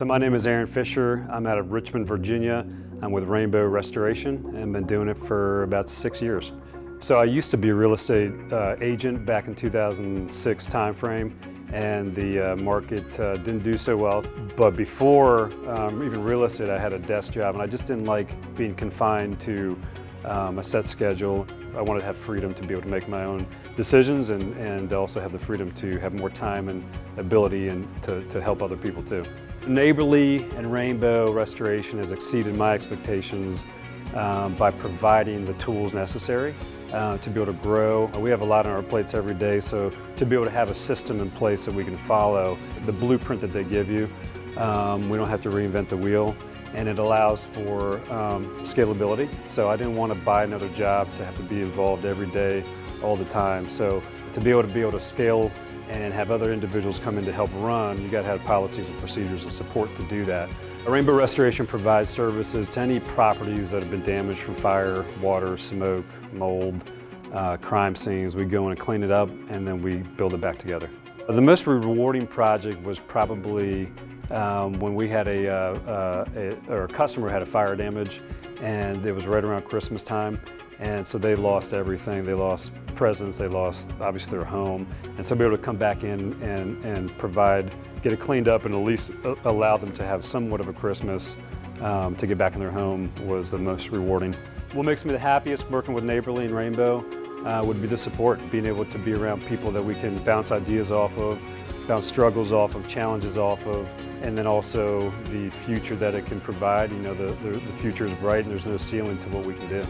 So my name is Aaron Fisher. I'm out of Richmond, Virginia. I'm with Rainbow Restoration and been doing it for about 6 years. So I used to be a real estate agent back in 2006 timeframe, and the market didn't do so well. But before even real estate, I had a desk job, and I just didn't like being confined to a set schedule. I wanted to have freedom to be able to make my own decisions and also have the freedom to have more time and ability and to help other people too. Neighborly and Rainbow Restoration has exceeded my expectations by providing the tools necessary to be able to grow. We have a lot on our plates every day, so to be able to have a system in place that we can follow, the blueprint that they give you, we don't have to reinvent the wheel, and it allows for scalability. So I didn't want to buy another job to have to be involved every day, all the time. So to be able to scale and have other individuals come in to help run, you got to have policies and procedures and support to do that. Rainbow Restoration provides services to any properties that have been damaged from fire, water, smoke, mold, crime scenes. We go in and clean it up, and then we build it back together. The most rewarding project was probably when we had a customer had a fire damage, and it was right around Christmas time. And so they lost everything. They lost presents, they lost obviously their home. And so be able to come back in and get it cleaned up and at least allow them to have somewhat of a Christmas to get back in their home was the most rewarding. What makes me the happiest working with Neighborly and Rainbow would be the support, being able to be around people that we can bounce ideas off of, bounce struggles off of, challenges off of, and then also the future that it can provide. You know, the future is bright and there's no ceiling to what we can do.